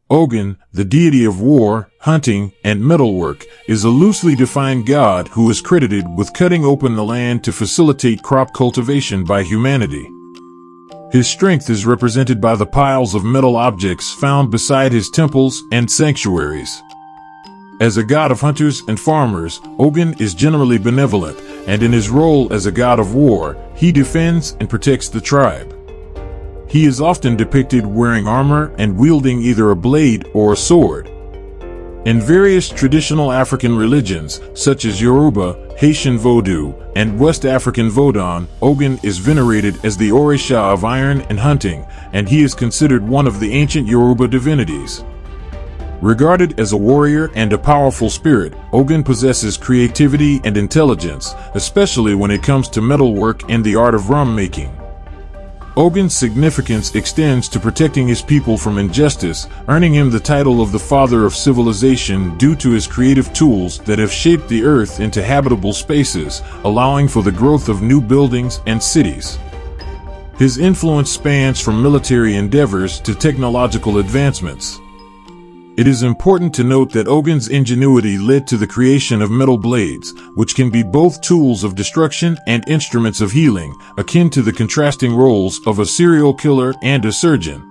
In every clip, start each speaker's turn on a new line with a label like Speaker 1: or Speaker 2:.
Speaker 1: Ogun, the deity of war, hunting, and metalwork, is a loosely defined god who is credited with cutting open the land to facilitate crop cultivation by humanity. His strength is represented by the piles of metal objects found beside his temples and sanctuaries. As a god of hunters and farmers, Ogun is generally benevolent, and in his role as a god of war, he defends and protects the tribe. He is often depicted wearing armor and wielding either a blade or a sword. In various traditional African religions, such as Yoruba, Haitian Vodou, and West African Vodun, Ogun is venerated as the Orisha of iron and hunting, and he is considered one of the ancient Yoruba divinities. Regarded as a warrior and a powerful spirit, Ogun possesses creativity and intelligence, especially when it comes to metalwork and the art of rum making. Ogun's significance extends to protecting his people from injustice, earning him the title of the Father of Civilization due to his creative tools that have shaped the earth into habitable spaces, allowing for the growth of new buildings and cities. His influence spans from military endeavors to technological advancements. It is important to note that Ogun's ingenuity led to the creation of metal blades, which can be both tools of destruction and instruments of healing, akin to the contrasting roles of a serial killer and a surgeon.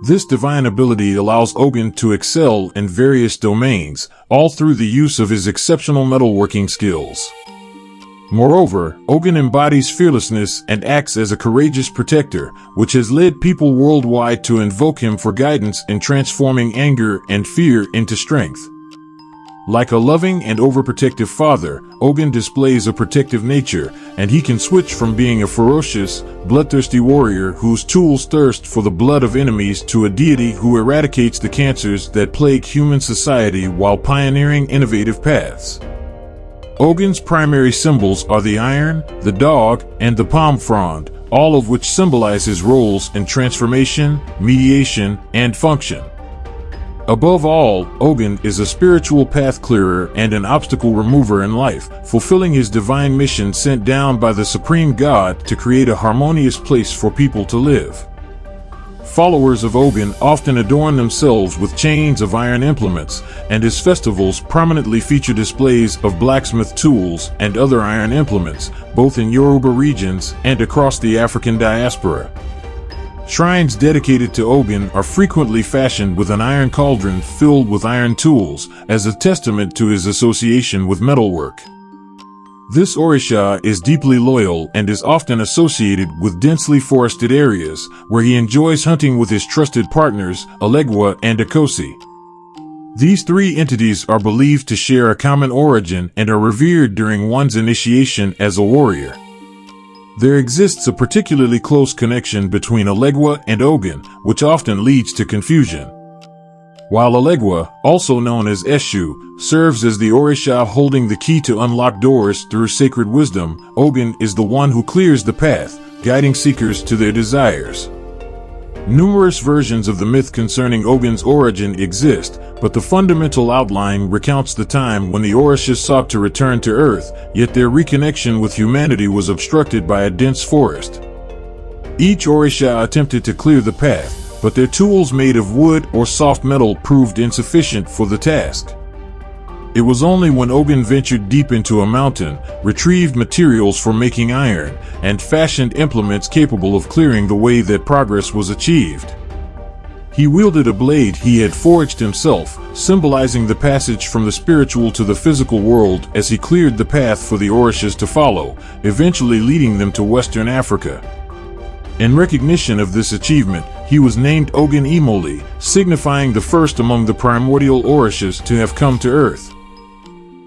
Speaker 1: This divine ability allows Ogun to excel in various domains, all through the use of his exceptional metalworking skills. Moreover, Ogun embodies fearlessness and acts as a courageous protector, which has led people worldwide to invoke him for guidance in transforming anger and fear into strength. Like a loving and overprotective father, Ogun displays a protective nature, and he can switch from being a ferocious, bloodthirsty warrior whose tools thirst for the blood of enemies to a deity who eradicates the cancers that plague human society while pioneering innovative paths. Ogun's primary symbols are the iron, the dog, and the palm frond, all of which symbolize his roles in transformation, mediation, and function. Above all, Ogun is a spiritual path clearer and an obstacle remover in life, fulfilling his divine mission sent down by the supreme god to create a harmonious place for people to live. Followers of Ogun often adorn themselves with chains of iron implements, and his festivals prominently feature displays of blacksmith tools and other iron implements, both in Yoruba regions and across the African diaspora. Shrines dedicated to Ogun are frequently fashioned with an iron cauldron filled with iron tools, as a testament to his association with metalwork. This Orisha is deeply loyal and is often associated with densely forested areas, where he enjoys hunting with his trusted partners, Elegua and Akosi. These three entities are believed to share a common origin and are revered during one's initiation as a warrior. There exists a particularly close connection between Elegua and Ogun, which often leads to confusion. While Elegua, also known as Eshu, serves as the Orisha holding the key to unlock doors through sacred wisdom, Ogun is the one who clears the path, guiding seekers to their desires. Numerous versions of the myth concerning Ogun's origin exist, but the fundamental outline recounts the time when the Orishas sought to return to Earth, yet their reconnection with humanity was obstructed by a dense forest. Each Orisha attempted to clear the path, but their tools made of wood or soft metal proved insufficient for the task. It was only when Ogun ventured deep into a mountain, retrieved materials for making iron, and fashioned implements capable of clearing the way that progress was achieved. He wielded a blade he had forged himself, symbolizing the passage from the spiritual to the physical world as he cleared the path for the Orishas to follow, eventually leading them to Western Africa. In recognition of this achievement, he was named Ogun Imoli, signifying the first among the primordial Orishas to have come to Earth.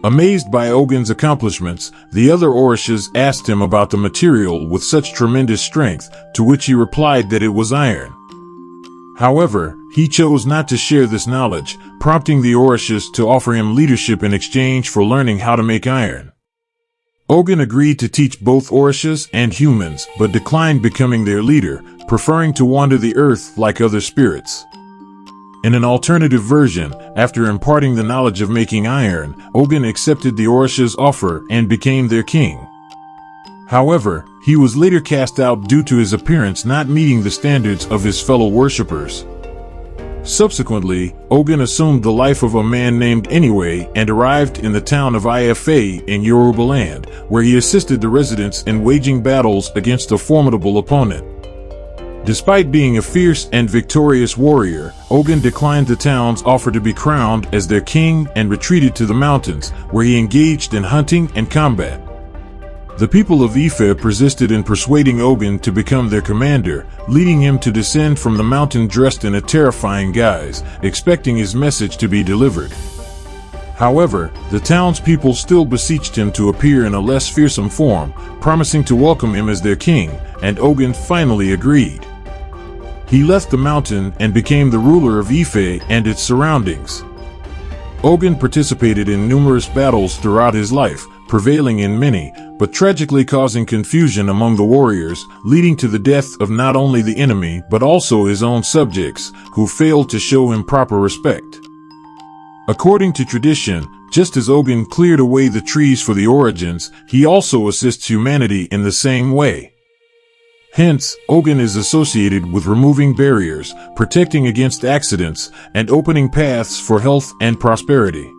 Speaker 1: Amazed by Ogun's accomplishments, the other Orishas asked him about the material with such tremendous strength, to which he replied that it was iron. However, he chose not to share this knowledge, prompting the Orishas to offer him leadership in exchange for learning how to make iron. Ogun agreed to teach both Orishas and humans, but declined becoming their leader, preferring to wander the earth like other spirits. In an alternative version, after imparting the knowledge of making iron, Ogun accepted the Orishas' offer and became their king. However, he was later cast out due to his appearance not meeting the standards of his fellow worshippers. Subsequently, Ogun assumed the life of a man named Anyway and arrived in the town of Ifa in Yoruba land, where he assisted the residents in waging battles against a formidable opponent. Despite being a fierce and victorious warrior, Ogun declined the town's offer to be crowned as their king and retreated to the mountains, where he engaged in hunting and combat. The people of Ife persisted in persuading Ogun to become their commander, leading him to descend from the mountain dressed in a terrifying guise, expecting his message to be delivered. However, the townspeople still beseeched him to appear in a less fearsome form, promising to welcome him as their king, and Ogun finally agreed. He left the mountain and became the ruler of Ife and its surroundings. Ogun participated in numerous battles throughout his life, prevailing in many, but tragically causing confusion among the warriors, leading to the death of not only the enemy but also his own subjects, who failed to show him proper respect. According to tradition, just as Ogun cleared away the trees for the origins, he also assists humanity in the same way. Hence, Ogun is associated with removing barriers, protecting against accidents, and opening paths for health and prosperity.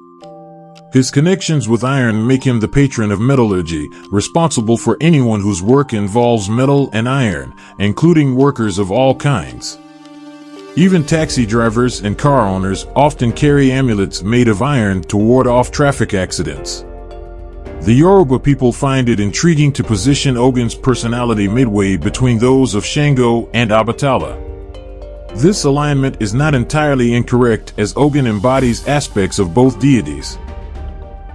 Speaker 1: His connections with iron make him the patron of metallurgy, responsible for anyone whose work involves metal and iron, including workers of all kinds. Even taxi drivers and car owners often carry amulets made of iron to ward off traffic accidents. The Yoruba people find it intriguing to position Ogun's personality midway between those of Shango and Obatala. This alignment is not entirely incorrect, as Ogun embodies aspects of both deities.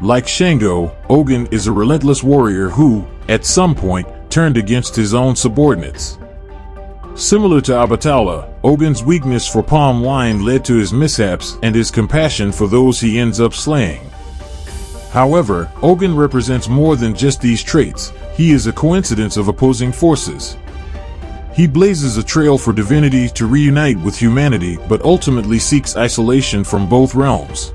Speaker 1: Like Shango, Ogun is a relentless warrior who, at some point, turned against his own subordinates. Similar to Obatala, Ogun's weakness for palm wine led to his mishaps and his compassion for those he ends up slaying. However, Ogun represents more than just these traits. He is a coincidence of opposing forces. He blazes a trail for divinity to reunite with humanity, but ultimately seeks isolation from both realms.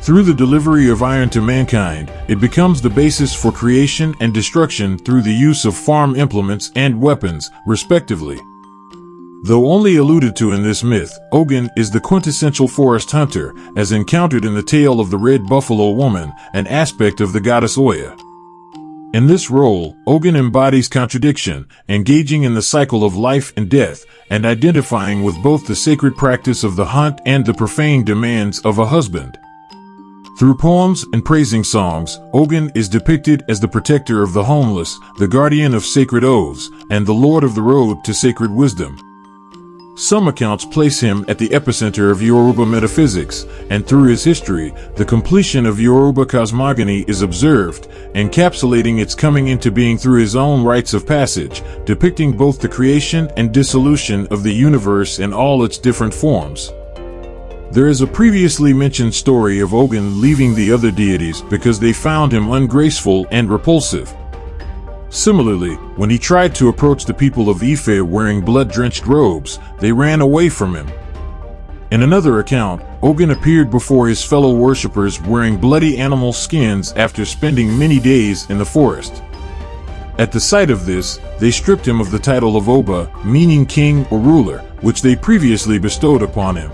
Speaker 1: Through the delivery of iron to mankind, it becomes the basis for creation and destruction through the use of farm implements and weapons, respectively. Though only alluded to in this myth, Ogun is the quintessential forest hunter, as encountered in the tale of the Red Buffalo Woman, an aspect of the goddess Oya. In this role, Ogun embodies contradiction, engaging in the cycle of life and death, and identifying with both the sacred practice of the hunt and the profane demands of a husband. Through poems and praising songs, Ogun is depicted as the protector of the homeless, the guardian of sacred oaths, and the lord of the road to sacred wisdom. Some accounts place him at the epicenter of Yoruba metaphysics, and through his history, the completion of Yoruba cosmogony is observed, encapsulating its coming into being through his own rites of passage, depicting both the creation and dissolution of the universe in all its different forms. There is a previously mentioned story of Ogun leaving the other deities because they found him ungraceful and repulsive. Similarly, when he tried to approach the people of Ife wearing blood-drenched robes, they ran away from him. In another account, Ogun appeared before his fellow worshippers wearing bloody animal skins after spending many days in the forest. At the sight of this, they stripped him of the title of Oba, meaning king or ruler, which they previously bestowed upon him.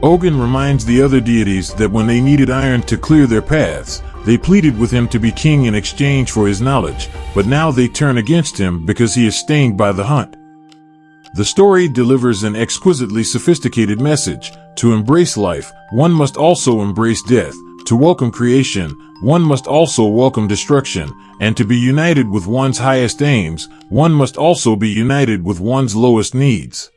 Speaker 1: Ogun reminds the other deities that when they needed iron to clear their paths, they pleaded with him to be king in exchange for his knowledge, but now they turn against him because he is stained by the hunt. The story delivers an exquisitely sophisticated message. To embrace life, one must also embrace death. To welcome creation, one must also welcome destruction. And to be united with one's highest aims, one must also be united with one's lowest needs.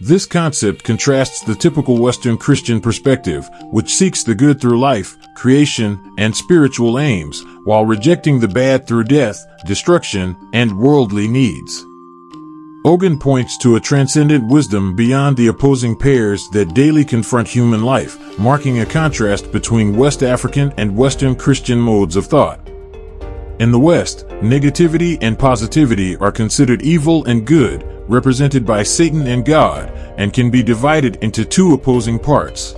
Speaker 1: This concept contrasts the typical Western Christian perspective, which seeks the good through life, creation, and spiritual aims, while rejecting the bad through death, destruction, and worldly needs. Ogun points to a transcendent wisdom beyond the opposing pairs that daily confront human life, marking a contrast between West African and Western Christian modes of thought. In the West, negativity and positivity are considered evil and good, represented by Satan and God, and can be divided into two opposing parts.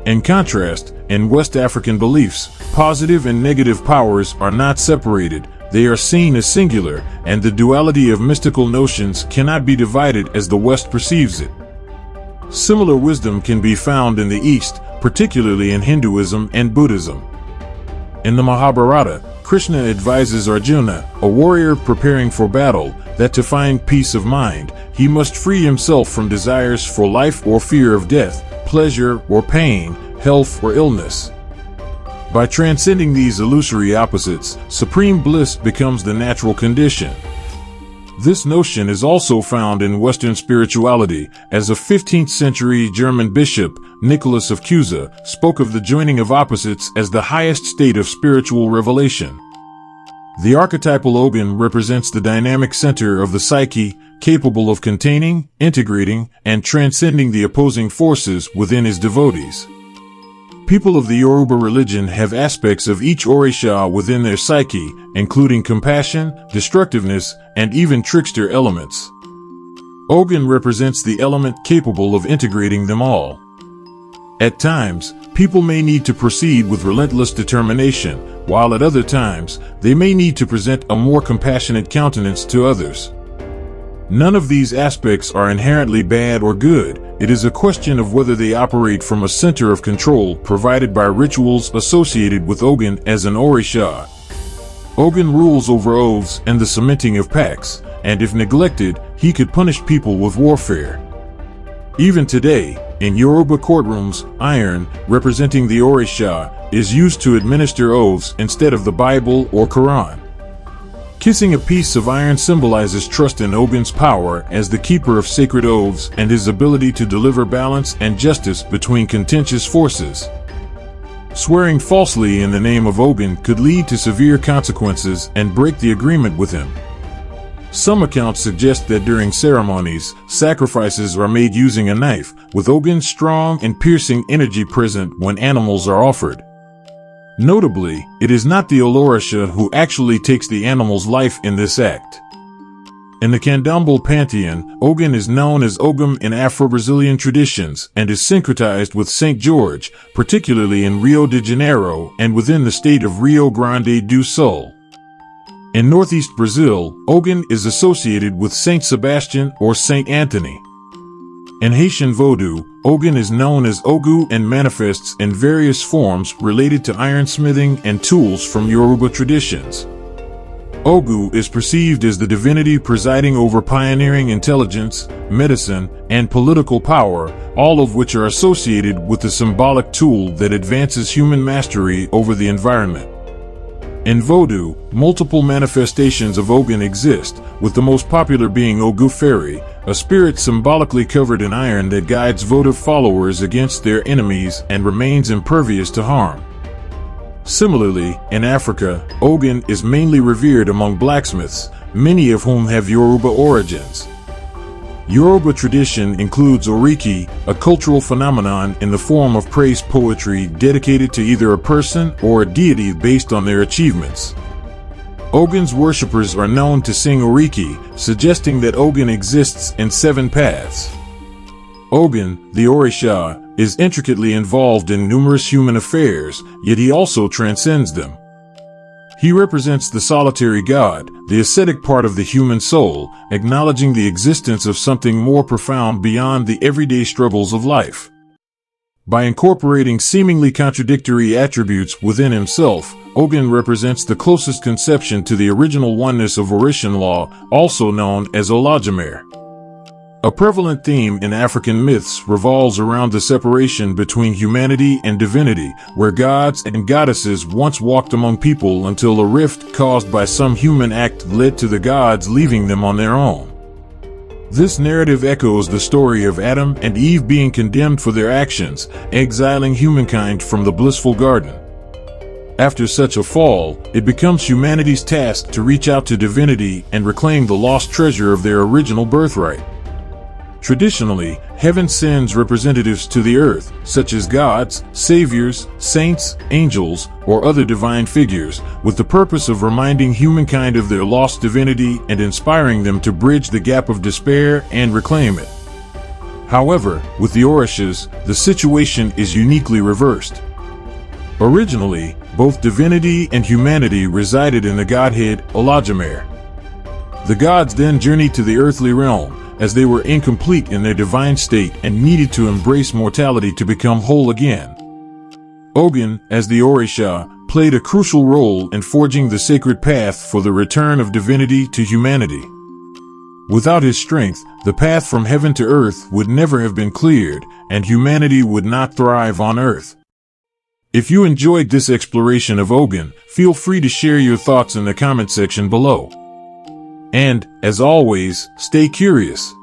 Speaker 1: In contrast, in West African beliefs, positive and negative powers are not separated, they are seen as singular, and the duality of mystical notions cannot be divided as the West perceives it. Similar wisdom can be found in the East, particularly in Hinduism and Buddhism. In the Mahabharata, Krishna advises Arjuna, a warrior preparing for battle, that to find peace of mind, he must free himself from desires for life or fear of death, pleasure or pain, health or illness. By transcending these illusory opposites, supreme bliss becomes the natural condition. This notion is also found in Western spirituality, as a 15th century German bishop, Nicholas of Cusa, spoke of the joining of opposites as the highest state of spiritual revelation. The archetypal Ogun represents the dynamic center of the psyche, capable of containing, integrating, and transcending the opposing forces within his devotees. People of the Yoruba religion have aspects of each Orisha within their psyche, including compassion, destructiveness, and even trickster elements. Ogun represents the element capable of integrating them all. At times, people may need to proceed with relentless determination, while at other times, they may need to present a more compassionate countenance to others. None of these aspects are inherently bad or good. It is a question of whether they operate from a center of control provided by rituals associated with Ogun as an Orisha. Ogun rules over oaths and the cementing of pacts, and if neglected, he could punish people with warfare. Even today, in Yoruba courtrooms, iron, representing the Orisha, is used to administer oaths instead of the Bible or Quran. Kissing a piece of iron symbolizes trust in Ogun's power as the keeper of sacred oaths and his ability to deliver balance and justice between contentious forces. Swearing falsely in the name of Ogun could lead to severe consequences and break the agreement with him. Some accounts suggest that during ceremonies, sacrifices are made using a knife, with Ogun's strong and piercing energy present when animals are offered. Notably, it is not the Orisha who actually takes the animal's life in this act. In the Candomblé pantheon, Ogun is known as Ogum in Afro-Brazilian traditions and is syncretized with Saint George, particularly in Rio de Janeiro and within the state of Rio Grande do Sul. In northeast Brazil, Ogun is associated with Saint Sebastian or Saint Anthony. In Haitian Vodou, Ogun is known as Ogu and manifests in various forms related to ironsmithing and tools from Yoruba traditions. Ogu is perceived as the divinity presiding over pioneering intelligence, medicine, and political power, all of which are associated with the symbolic tool that advances human mastery over the environment. In Vodou, multiple manifestations of Ogun exist, with the most popular being Ogu Fairy, a spirit symbolically covered in iron that guides votive followers against their enemies and remains impervious to harm. Similarly, in Africa, Ogun is mainly revered among blacksmiths, many of whom have Yoruba origins. Yoruba tradition includes oriki, a cultural phenomenon in the form of praise poetry dedicated to either a person or a deity based on their achievements. Ogun's worshippers are known to sing oriki, suggesting that Ogun exists in 7 paths. Ogun, the Orisha, is intricately involved in numerous human affairs, yet he also transcends them. He represents the solitary God, the ascetic part of the human soul, acknowledging the existence of something more profound beyond the everyday struggles of life. By incorporating seemingly contradictory attributes within himself, Ogun represents the closest conception to the original oneness of Orishan law, also known as Olodumare. A prevalent theme in African myths revolves around the separation between humanity and divinity, where gods and goddesses once walked among people until a rift caused by some human act led to the gods leaving them on their own. This narrative echoes the story of Adam and Eve being condemned for their actions, exiling humankind from the blissful garden. After such a fall, it becomes humanity's task to reach out to divinity and reclaim the lost treasure of their original birthright. Traditionally, heaven sends representatives to the earth, such as gods, saviors, saints, angels, or other divine figures, with the purpose of reminding humankind of their lost divinity and inspiring them to bridge the gap of despair and reclaim it. However, with the Orishas, the situation is uniquely reversed. Originally, both divinity and humanity resided in the godhead Olodumare. The gods then journeyed to the earthly realm, as they were incomplete in their divine state and needed to embrace mortality to become whole again. Ogun, as the Orisha, played a crucial role in forging the sacred path for the return of divinity to humanity. Without his strength, the path from heaven to earth would never have been cleared, and humanity would not thrive on earth. If you enjoyed this exploration of Ogun, feel free to share your thoughts in the comment section below. And, as always, stay curious.